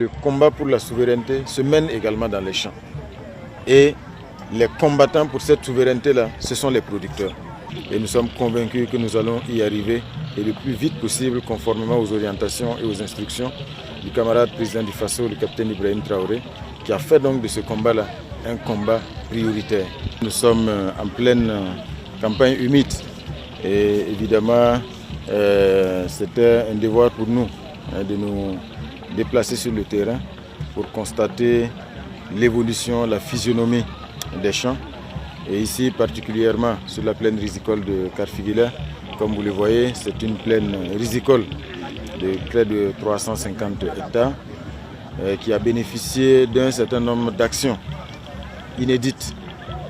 Le combat pour la souveraineté se mène également dans les champs. Et les combattants pour cette souveraineté-là, ce sont les producteurs. Et nous sommes convaincus que nous allons y arriver et le plus vite possible, conformément aux orientations et aux instructions du camarade président du FASO, le capitaine Ibrahim Traoré, qui a fait donc de ce combat-là un combat prioritaire. Nous sommes en pleine campagne humide et évidemment c'était un devoir pour nous de nous déplacer sur le terrain pour constater l'évolution, la physionomie des champs. Et ici particulièrement sur la plaine risicole de Karfigila, comme vous le voyez, c'est une plaine risicole de près de 350 hectares qui a bénéficié d'un certain nombre d'actions inédites,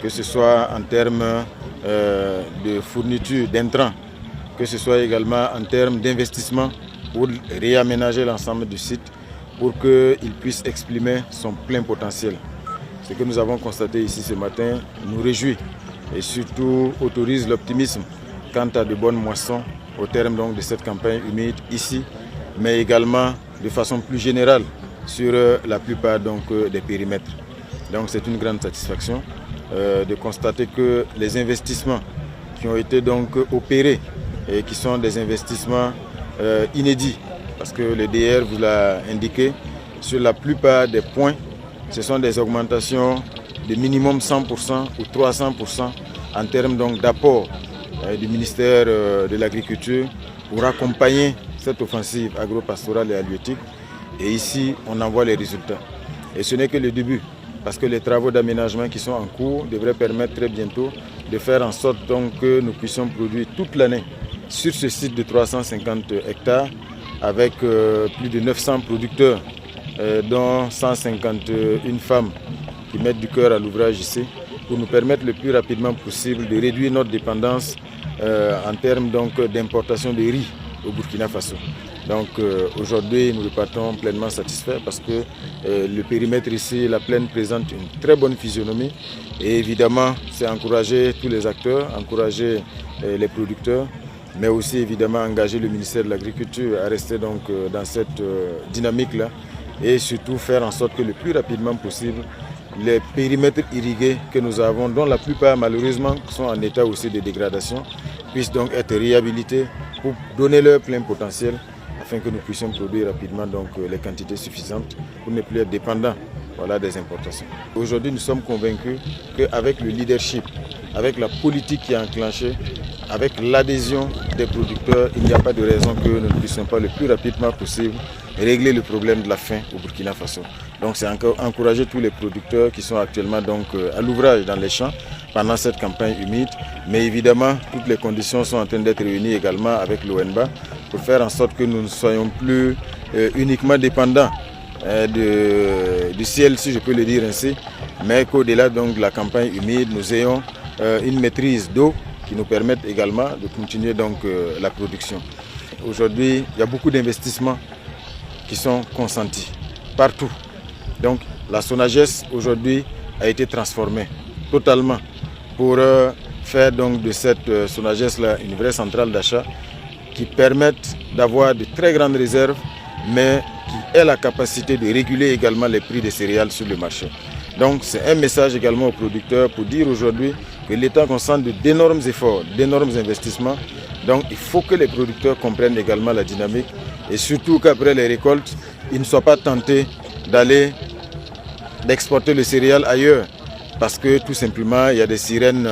que ce soit en termes de fourniture d'intrants, que ce soit également en termes d'investissement pour réaménager l'ensemble du site pour qu'il puisse exprimer son plein potentiel. Ce que nous avons constaté ici ce matin nous réjouit et surtout autorise l'optimisme quant à de bonnes moissons au terme donc de cette campagne humide ici, mais également de façon plus générale sur la plupart donc, des périmètres. Donc c'est une grande satisfaction de constater que les investissements qui ont été donc opérés et qui sont des investissements inédits, parce que le DR vous l'a indiqué, sur la plupart des points, ce sont des augmentations de minimum 100% ou 300% en termes donc d'apport du ministère de l'Agriculture pour accompagner cette offensive agro-pastorale et halieutique. Et ici, on en voit les résultats. Et ce n'est que le début, parce que les travaux d'aménagement qui sont en cours devraient permettre très bientôt de faire en sorte donc que nous puissions produire toute l'année sur ce site de 350 hectares avec plus de 900 producteurs, dont 151 femmes qui mettent du cœur à l'ouvrage ici, pour nous permettre le plus rapidement possible de réduire notre dépendance en termes d'importation de riz au Burkina Faso. Donc aujourd'hui, nous repartons pleinement satisfaits parce que le périmètre ici, la plaine, présente une très bonne physionomie. Et évidemment, c'est encourager tous les acteurs, encourager les producteurs, mais aussi évidemment engager le ministère de l'Agriculture à rester donc dans cette dynamique-là et surtout faire en sorte que le plus rapidement possible, les périmètres irrigués que nous avons, dont la plupart malheureusement sont en état aussi de dégradation, puissent donc être réhabilités pour donner leur plein potentiel afin que nous puissions produire rapidement donc, les quantités suffisantes pour ne plus être dépendants des importations. Aujourd'hui, nous sommes convaincus qu'avec le leadership, avec la politique qui est enclenchée, avec l'adhésion des producteurs, il n'y a pas de raison que nous ne puissions pas le plus rapidement possible régler le problème de la faim au Burkina Faso. Donc c'est encore encourager tous les producteurs qui sont actuellement donc à l'ouvrage dans les champs pendant cette campagne humide. Mais évidemment, toutes les conditions sont en train d'être réunies également avec l'ONBA pour faire en sorte que nous ne soyons plus uniquement dépendants du ciel, si je peux le dire ainsi, mais qu'au-delà donc de la campagne humide, nous ayons une maîtrise d'eau qui nous permette également de continuer donc la production. Aujourd'hui, il y a beaucoup d'investissements qui sont consentis partout. Donc la SONAGES aujourd'hui a été transformée totalement pour faire donc de cette SONAGES-là une vraie centrale d'achat qui permette d'avoir de très grandes réserves, mais qui ait la capacité de réguler également les prix des céréales sur le marché. Donc c'est un message également aux producteurs pour dire aujourd'hui que l'État consente d'énormes efforts, d'énormes investissements. Donc il faut que les producteurs comprennent également la dynamique et surtout qu'après les récoltes, ils ne soient pas tentés d'exporter le céréal ailleurs parce que tout simplement il y a des sirènes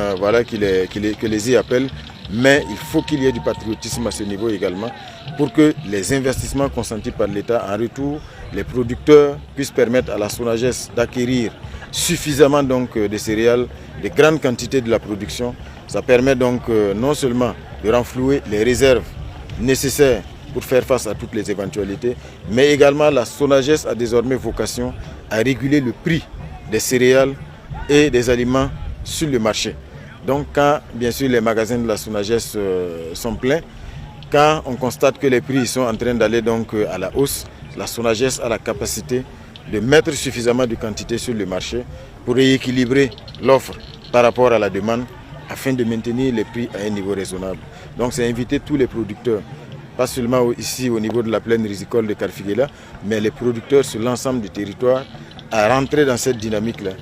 que les y appellent. Mais il faut qu'il y ait du patriotisme à ce niveau également pour que les investissements consentis par l'État en retour, les producteurs puissent permettre à la SONAGES d'acquérir suffisamment donc de céréales, de grandes quantités de la production. Ça permet donc non seulement de renflouer les réserves nécessaires pour faire face à toutes les éventualités, mais également la SONAGES a désormais vocation à réguler le prix des céréales et des aliments sur le marché. Donc quand bien sûr les magasins de la SONAGES sont pleins, quand on constate que les prix sont en train d'aller donc à la hausse, la SONAGES a la capacité de mettre suffisamment de quantité sur le marché pour rééquilibrer l'offre par rapport à la demande afin de maintenir les prix à un niveau raisonnable. Donc c'est inviter tous les producteurs pas seulement ici au niveau de la plaine risicole de Karfiguela, mais les producteurs sur l'ensemble du territoire à rentrer dans cette dynamique-là.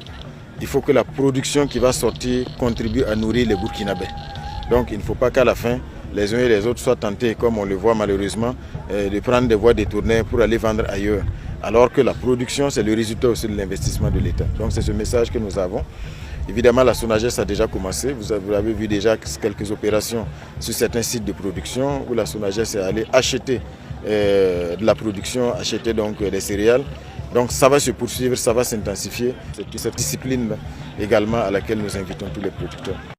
Il faut que la production qui va sortir contribue à nourrir les Burkinabés. Donc il ne faut pas qu'à la fin, les uns et les autres soient tentés, comme on le voit malheureusement, de prendre des voies détournées pour aller vendre ailleurs. Alors que la production, c'est le résultat aussi de l'investissement de l'État. Donc c'est ce message que nous avons. Évidemment, la SONAGES a déjà commencé. Vous avez vu déjà quelques opérations sur certains sites de production où la SONAGES est allée acheter de la production, acheter donc des céréales. Donc ça va se poursuivre, ça va s'intensifier. C'est cette discipline également à laquelle nous invitons tous les producteurs.